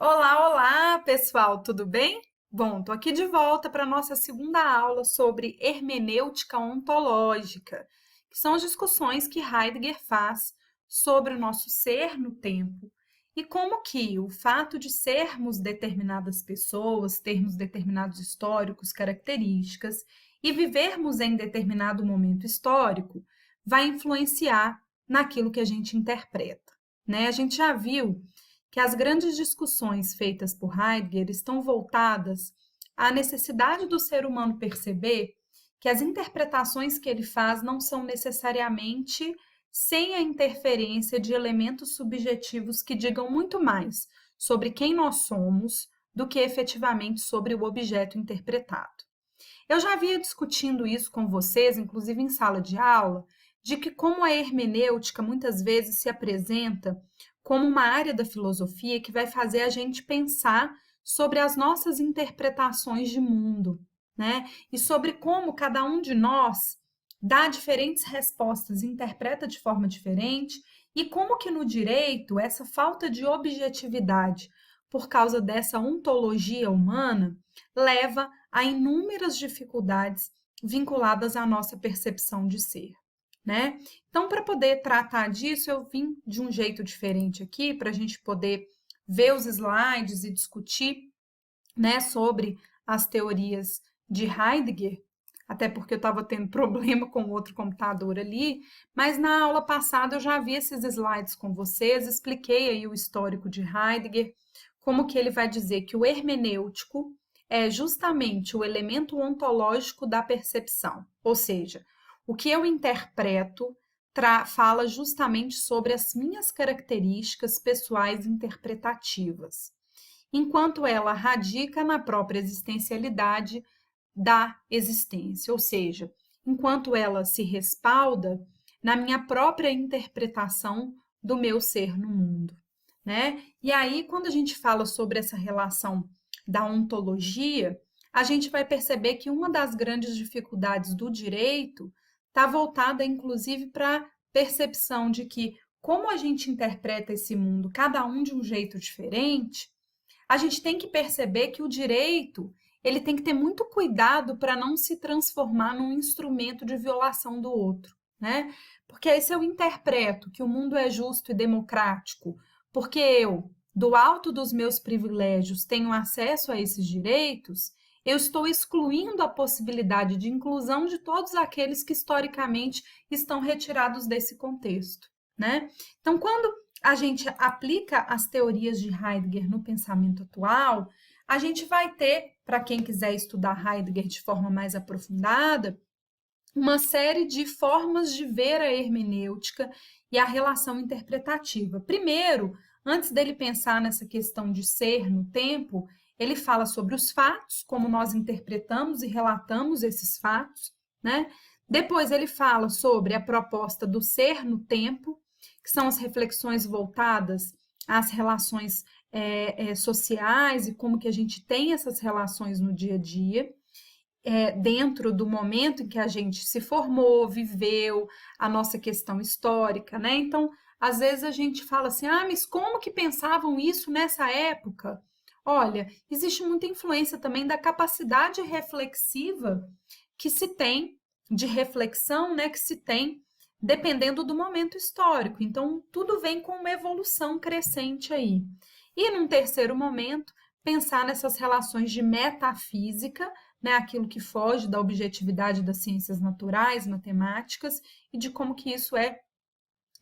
Olá, olá, pessoal, tudo bem? Bom, tô aqui de volta para a nossa segunda aula sobre hermenêutica ontológica, que são as discussões que Heidegger faz sobre o nosso ser no tempo e como que o fato de sermos determinadas pessoas, termos determinados históricos, características e vivermos em determinado momento histórico vai influenciar naquilo que a gente interpreta, né? A gente já viu que as grandes discussões feitas por Heidegger estão voltadas à necessidade do ser humano perceber que as interpretações que ele faz não são necessariamente sem a interferência de elementos subjetivos que digam muito mais sobre quem nós somos do que efetivamente sobre o objeto interpretado. Eu já havia discutindo isso com vocês, inclusive em sala de aula, de que como a hermenêutica muitas vezes se apresenta como uma área da filosofia que vai fazer a gente pensar sobre as nossas interpretações de mundo, né? E sobre como cada um de nós dá diferentes respostas, interpreta de forma diferente, e como que no direito essa falta de objetividade por causa dessa ontologia humana leva a inúmeras dificuldades vinculadas à nossa percepção de ser, né? Então, para poder tratar disso, eu vim de um jeito diferente aqui, para a gente poder ver os slides e discutir, né, sobre as teorias de Heidegger, até porque eu estava tendo problema com outro computador ali, mas na aula passada eu já vi esses slides com vocês, expliquei aí o histórico de Heidegger, como que ele vai dizer que o hermenêutico é justamente o elemento ontológico da percepção, ou seja, o que eu interpreto fala justamente sobre as minhas características pessoais interpretativas, enquanto ela radica na própria existencialidade da existência, ou seja, enquanto ela se respalda na minha própria interpretação do meu ser no mundo, né? E aí, quando a gente fala sobre essa relação da ontologia, a gente vai perceber que uma das grandes dificuldades do direito está voltada, inclusive, para a percepção de que, como a gente interpreta esse mundo, cada um de um jeito diferente, a gente tem que perceber que o direito ele tem que ter muito cuidado para não se transformar num instrumento de violação do outro, né? Porque aí se eu interpreto que o mundo é justo e democrático, porque eu, do alto dos meus privilégios, tenho acesso a esses direitos, eu estou excluindo a possibilidade de inclusão de todos aqueles que historicamente estão retirados desse contexto, né? Então, quando a gente aplica as teorias de Heidegger no pensamento atual, a gente vai ter, para quem quiser estudar Heidegger de forma mais aprofundada, uma série de formas de ver a hermenêutica e a relação interpretativa. Primeiro, antes dele pensar nessa questão de ser no tempo, ele fala sobre os fatos, como nós interpretamos e relatamos esses fatos, né? Depois ele fala sobre a proposta do ser no tempo, que são as reflexões voltadas às relações sociais e como que a gente tem essas relações no dia a dia, dentro do momento em que a gente se formou, viveu, a nossa questão histórica, né? Então, às vezes a gente fala assim, mas como que pensavam isso nessa época? Olha, existe muita influência também da capacidade reflexiva que se tem, de reflexão, né, que se tem dependendo do momento histórico. Então, tudo vem com uma evolução crescente aí. E num terceiro momento, pensar nessas relações de metafísica, né, aquilo que foge da objetividade das ciências naturais, matemáticas, e de como que isso é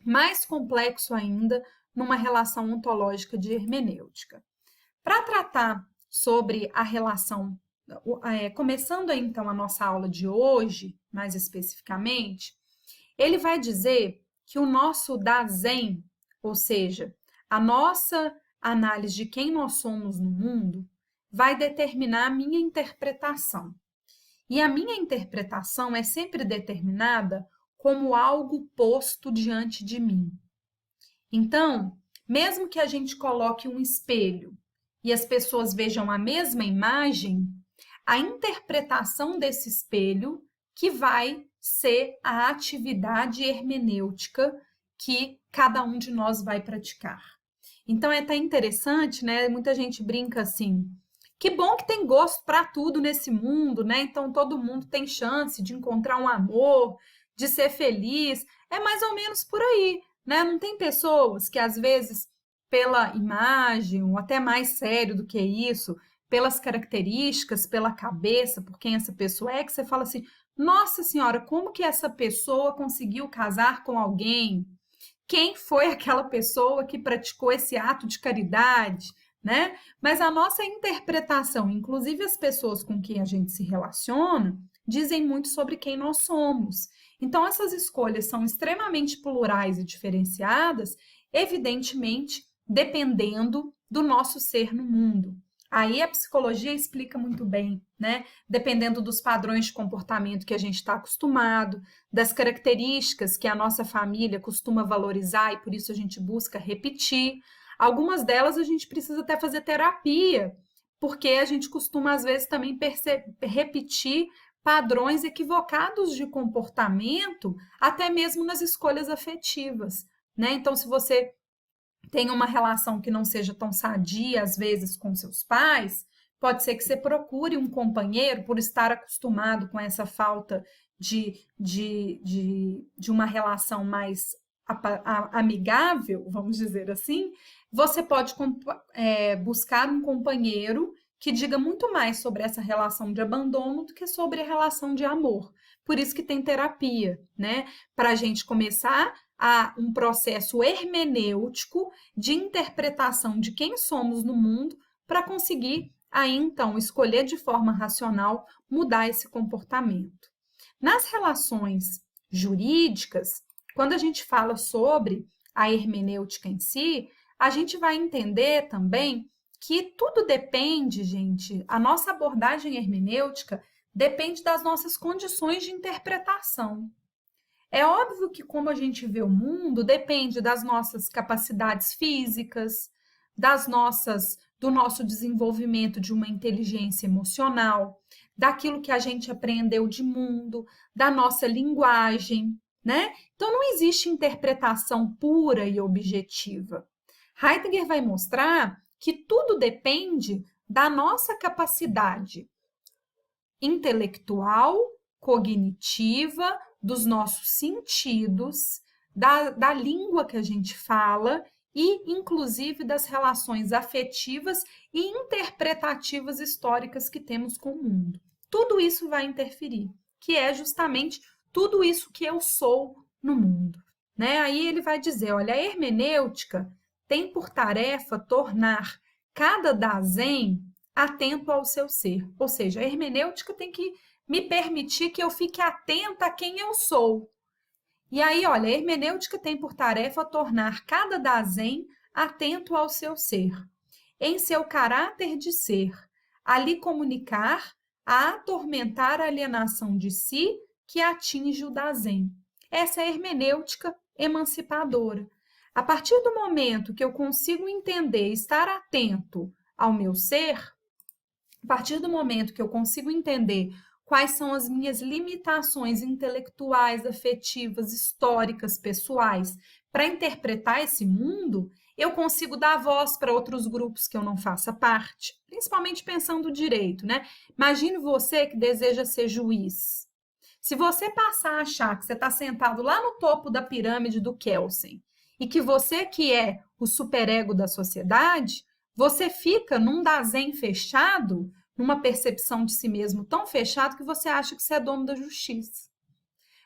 mais complexo ainda numa relação ontológica de hermenêutica. Para tratar sobre a relação, começando então a nossa aula de hoje, mais especificamente, ele vai dizer que o nosso Dasein, ou seja, a nossa análise de quem nós somos no mundo, vai determinar a minha interpretação. E a minha interpretação é sempre determinada como algo posto diante de mim. Então, mesmo que a gente coloque um espelho e as pessoas vejam a mesma imagem, a interpretação desse espelho que vai ser a atividade hermenêutica que cada um de nós vai praticar. Então é até interessante, né? Muita gente brinca assim. Que bom que tem gosto para tudo nesse mundo, né? Então todo mundo tem chance de encontrar um amor, de ser feliz. É mais ou menos por aí, né? Não tem pessoas que às vezes pela imagem, ou até mais sério do que isso, pelas características, pela cabeça, por quem essa pessoa é, que você fala assim: "Nossa senhora, como que essa pessoa conseguiu casar com alguém? Quem foi aquela pessoa que praticou esse ato de caridade, né?" Mas a nossa interpretação, inclusive as pessoas com quem a gente se relaciona, dizem muito sobre quem nós somos. Então, essas escolhas são extremamente plurais e diferenciadas, evidentemente, dependendo do nosso ser no mundo. Aí a psicologia explica muito bem, né? Dependendo dos padrões de comportamento que a gente está acostumado, das características que a nossa família costuma valorizar e por isso a gente busca repetir. Algumas delas a gente precisa até fazer terapia, porque a gente costuma às vezes também repetir padrões equivocados de comportamento, até mesmo nas escolhas afetivas, né? Então, se você tem uma relação que não seja tão sadia, às vezes, com seus pais, pode ser que você procure um companheiro por estar acostumado com essa falta de uma relação mais amigável, vamos dizer assim. Você pode buscar um companheiro que diga muito mais sobre essa relação de abandono do que sobre a relação de amor. Por isso que tem terapia, né? Para a gente começar a um processo hermenêutico de interpretação de quem somos no mundo para conseguir aí então escolher de forma racional mudar esse comportamento. Nas relações jurídicas, quando a gente fala sobre a hermenêutica em si, a gente vai entender também que tudo depende, gente, a nossa abordagem hermenêutica depende das nossas condições de interpretação. É óbvio que como a gente vê o mundo depende das nossas capacidades físicas, do nosso desenvolvimento de uma inteligência emocional, daquilo que a gente aprendeu de mundo, da nossa linguagem, né? Então não existe interpretação pura e objetiva. Heidegger vai mostrar que tudo depende da nossa capacidade intelectual, cognitiva, dos nossos sentidos, da língua que a gente fala e, inclusive, das relações afetivas e interpretativas históricas que temos com o mundo. Tudo isso vai interferir, que é justamente tudo isso que eu sou no mundo, né? Aí ele vai dizer, olha, a hermenêutica tem por tarefa tornar cada dasen atento ao seu ser. Ou seja, a hermenêutica tem que me permitir que eu fique atenta a quem eu sou. E aí, olha, a hermenêutica tem por tarefa tornar cada dasen atento ao seu ser, em seu caráter de ser, ali comunicar a atormentar a alienação de si que atinge o dasen. Essa é a hermenêutica emancipadora. A partir do momento que eu consigo entender, estar atento ao meu ser, a partir do momento que eu consigo entender quais são as minhas limitações intelectuais, afetivas, históricas, pessoais, para interpretar esse mundo, eu consigo dar voz para outros grupos que eu não faça parte, principalmente pensando o direito, né? Imagine você que deseja ser juiz. Se você passar a achar que você está sentado lá no topo da pirâmide do Kelsen e que você que é o superego da sociedade, você fica num dasen fechado, numa percepção de si mesmo tão fechado que você acha que você é dono da justiça.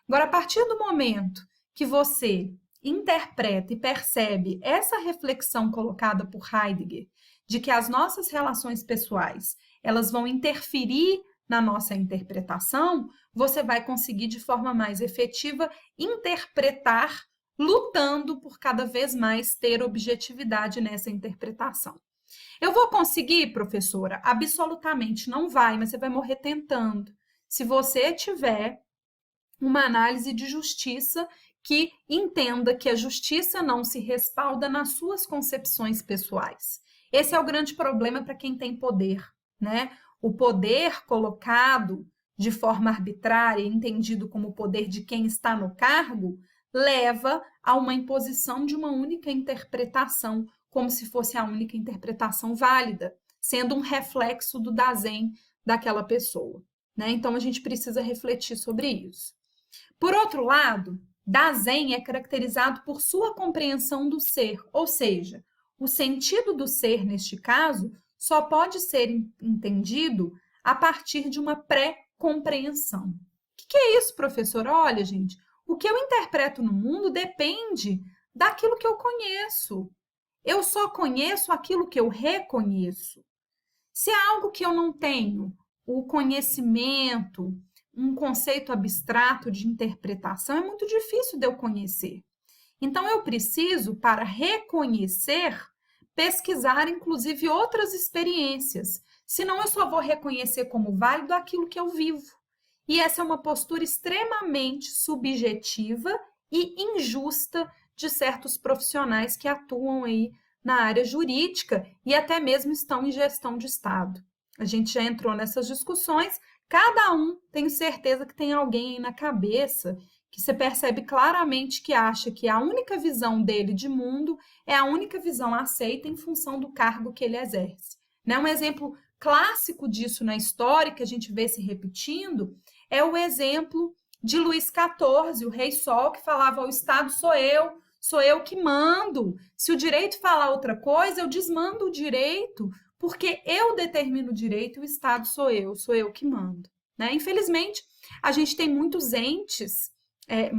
Agora, a partir do momento que você interpreta e percebe essa reflexão colocada por Heidegger, de que as nossas relações pessoais, elas vão interferir na nossa interpretação, você vai conseguir de forma mais efetiva interpretar, lutando por cada vez mais ter objetividade nessa interpretação. Eu vou conseguir, professora? Absolutamente não vai, mas você vai morrer tentando. Se você tiver uma análise de justiça que entenda que a justiça não se respalda nas suas concepções pessoais. Esse é o grande problema para quem tem poder, né? O poder colocado de forma arbitrária, entendido como o poder de quem está no cargo, leva a uma imposição de uma única interpretação como se fosse a única interpretação válida, sendo um reflexo do Dasein daquela pessoa, né? Então, a gente precisa refletir sobre isso. Por outro lado, Dasein é caracterizado por sua compreensão do ser, ou seja, o sentido do ser, neste caso, só pode ser entendido a partir de uma pré-compreensão. O que é isso, professor? Olha, gente, o que eu interpreto no mundo depende daquilo que eu conheço. Eu só conheço aquilo que eu reconheço. Se é algo que eu não tenho, o conhecimento, um conceito abstrato de interpretação, é muito difícil de eu conhecer. Então, eu preciso, para reconhecer, pesquisar, inclusive, outras experiências. Senão, eu só vou reconhecer como válido aquilo que eu vivo. E essa é uma postura extremamente subjetiva e injusta de certos profissionais que atuam aí na área jurídica e até mesmo estão em gestão de Estado. A gente já entrou nessas discussões, cada um, tenho certeza que tem alguém aí na cabeça que você percebe claramente que acha que a única visão dele de mundo é a única visão aceita em função do cargo que ele exerce. Né? Um exemplo clássico disso na história, que a gente vê se repetindo, é o exemplo de Luís XIV, o Rei Sol, que falava: o Estado sou eu que mando. Se o direito falar outra coisa, eu desmando o direito, porque eu determino o direito e o Estado sou eu que mando. Né? Infelizmente, a gente tem muitos entes,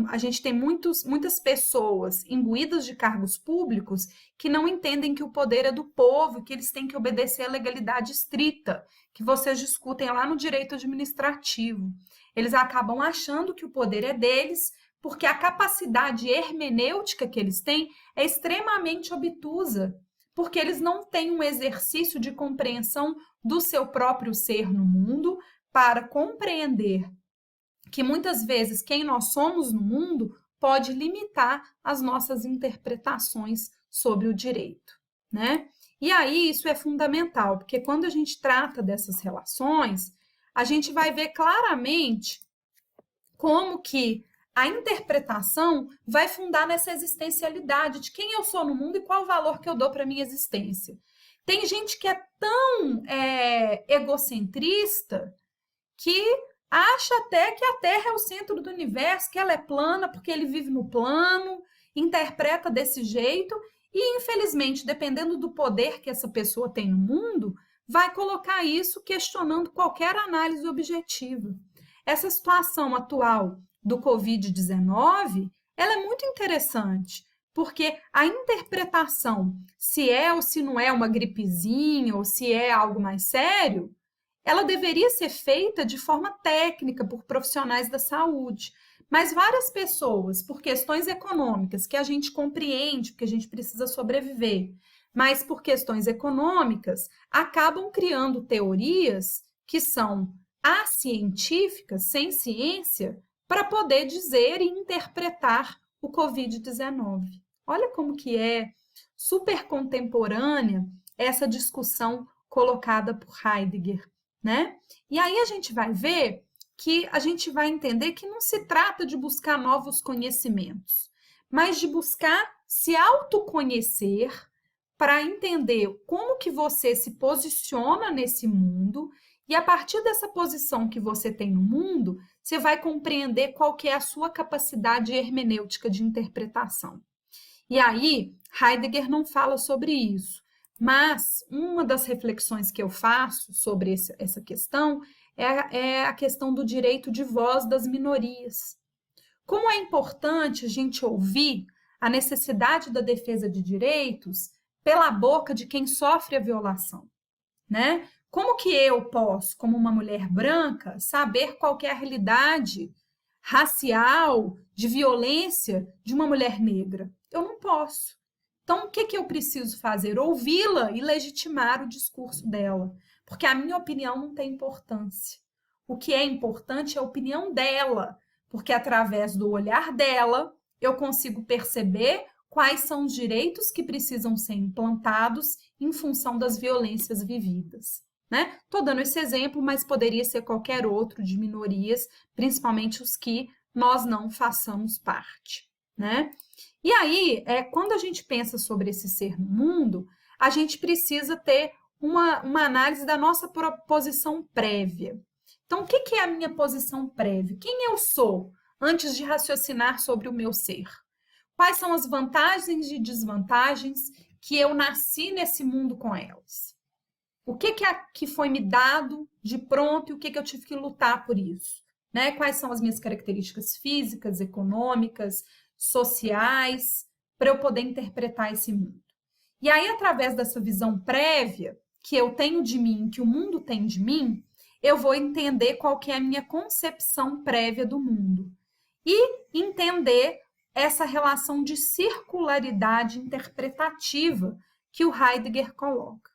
a gente tem muitas pessoas imbuídas de cargos públicos que não entendem que o poder é do povo e que eles têm que obedecer à legalidade estrita, que vocês discutem lá no direito administrativo. Eles acabam achando que o poder é deles, porque a capacidade hermenêutica que eles têm é extremamente obtusa, porque eles não têm um exercício de compreensão do seu próprio ser no mundo para compreender que muitas vezes quem nós somos no mundo pode limitar as nossas interpretações sobre o direito, né? E aí isso é fundamental, porque quando a gente trata dessas relações, a gente vai ver claramente como que a interpretação vai fundar nessa existencialidade de quem eu sou no mundo e qual o valor que eu dou para a minha existência. Tem gente que é tão egocentrista que acha até que a Terra é o centro do universo, que ela é plana porque ele vive no plano, interpreta desse jeito e, infelizmente, dependendo do poder que essa pessoa tem no mundo, vai colocar isso questionando qualquer análise objetiva. Essa situação atual do Covid-19, ela é muito interessante, porque a interpretação, se é ou se não é uma gripezinha, ou se é algo mais sério, ela deveria ser feita de forma técnica por profissionais da saúde. Mas várias pessoas, por questões econômicas, que a gente compreende, porque a gente precisa sobreviver, mas por questões econômicas, acabam criando teorias que são acientíficas, sem ciência, para poder dizer e interpretar o Covid-19. Olha como que é super contemporânea essa discussão colocada por Heidegger, né? E aí a gente vai ver que a gente vai entender que não se trata de buscar novos conhecimentos, mas de buscar se autoconhecer para entender como que você se posiciona nesse mundo e a partir dessa posição que você tem no mundo, você vai compreender qual que é a sua capacidade hermenêutica de interpretação. E aí, Heidegger não fala sobre isso, mas uma das reflexões que eu faço sobre essa questão é a questão do direito de voz das minorias. Como é importante a gente ouvir a necessidade da defesa de direitos pela boca de quem sofre a violação, né? Como que eu posso, como uma mulher branca, saber qual que é a realidade racial, de violência de uma mulher negra? Eu não posso. Então, o que eu preciso fazer? Ouvi-la e legitimar o discurso dela, porque a minha opinião não tem importância. O que é importante é a opinião dela, porque através do olhar dela, eu consigo perceber quais são os direitos que precisam ser implantados em função das violências vividas. Estou dando esse exemplo, mas poderia ser qualquer outro de minorias, principalmente os que nós não façamos parte. né? E aí, quando a gente pensa sobre esse ser no mundo, a gente precisa ter uma análise da nossa posição prévia. Então, o que é a minha posição prévia? Quem eu sou antes de raciocinar sobre o meu ser? Quais são as vantagens e desvantagens que eu nasci nesse mundo com elas? O que foi me dado de pronto e o que eu tive que lutar por isso? Né? Quais são as minhas características físicas, econômicas, sociais, para eu poder interpretar esse mundo? E aí, através dessa visão prévia que eu tenho de mim, que o mundo tem de mim, eu vou entender qual que é a minha concepção prévia do mundo. E entender essa relação de circularidade interpretativa que o Heidegger coloca.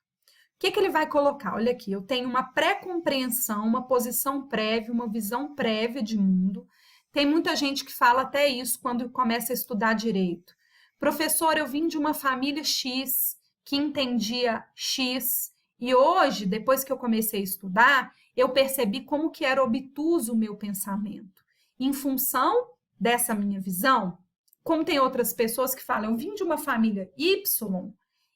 O que ele vai colocar? Olha aqui, eu tenho uma pré-compreensão, uma posição prévia, uma visão prévia de mundo. Tem muita gente que fala até isso quando começa a estudar direito. Professor, eu vim de uma família X, que entendia X, e hoje, depois que eu comecei a estudar, eu percebi como que era obtuso o meu pensamento. Em função dessa minha visão, como tem outras pessoas que falam, eu vim de uma família Y,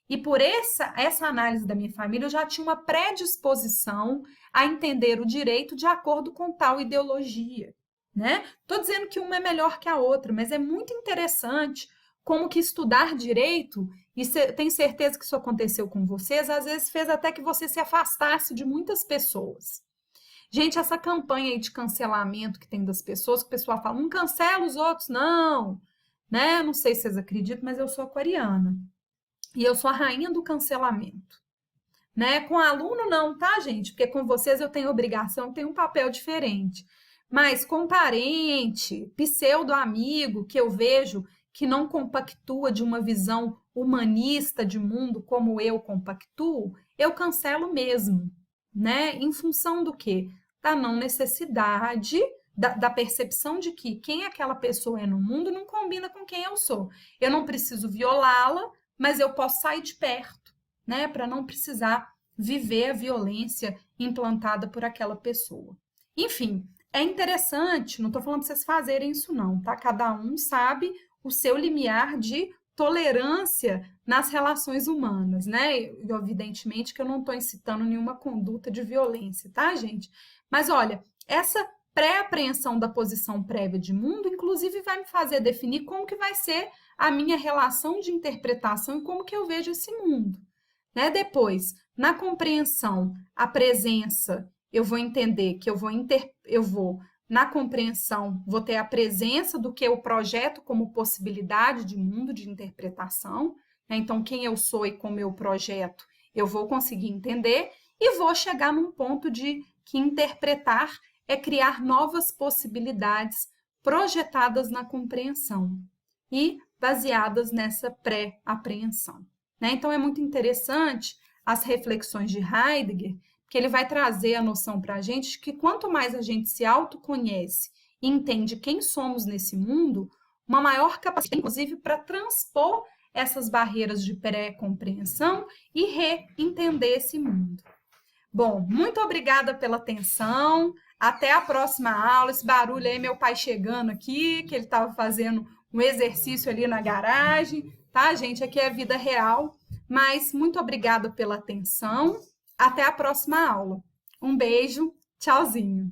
e por essa análise da minha família, eu já tinha uma predisposição a entender o direito de acordo com tal ideologia, né? Estou dizendo que uma é melhor que a outra, mas é muito interessante como que estudar direito, e tenho certeza que isso aconteceu com vocês, às vezes fez até que você se afastasse de muitas pessoas. Gente, essa campanha aí de cancelamento que tem das pessoas, que o pessoal fala, não cancela os outros, não, né? Não sei se vocês acreditam, mas eu sou aquariana. E eu sou a rainha do cancelamento. Né? Com aluno não, tá, gente? Porque com vocês eu tenho obrigação, tenho um papel diferente. Mas com parente, pseudo-amigo, que eu vejo que não compactua de uma visão humanista de mundo como eu compactuo, eu cancelo mesmo, né? Em função do quê? Da não necessidade, da percepção de que quem aquela pessoa é no mundo não combina com quem eu sou. Eu não preciso violá-la, mas eu posso sair de perto, né? Para não precisar viver a violência implantada por aquela pessoa. Enfim, é interessante, não estou falando para vocês fazerem isso não, tá? Cada um sabe o seu limiar de tolerância nas relações humanas, né? E, evidentemente que eu não estou incitando nenhuma conduta de violência, tá, gente? Mas olha, essa pré-apreensão da posição prévia de mundo, inclusive, vai me fazer definir como que vai ser a minha relação de interpretação e como que eu vejo esse mundo. Né? Depois, na compreensão, a presença, eu vou entender que na compreensão, vou ter a presença do que eu projeto como possibilidade de mundo, de interpretação. Né? Então, quem eu sou e como eu projeto, eu vou conseguir entender e vou chegar num ponto de que interpretar é criar novas possibilidades projetadas na compreensão e baseadas nessa pré-apreensão. Né? Então, é muito interessante as reflexões de Heidegger, que ele vai trazer a noção para a gente de que quanto mais a gente se autoconhece e entende quem somos nesse mundo, uma maior capacidade, inclusive, para transpor essas barreiras de pré-compreensão e reentender esse mundo. Bom, muito obrigada pela atenção. Até a próxima aula. Esse barulho aí, meu pai chegando aqui, que ele estava fazendo um exercício ali na garagem, tá, gente? Aqui é vida real. Mas muito obrigada pela atenção. Até a próxima aula. Um beijo, tchauzinho.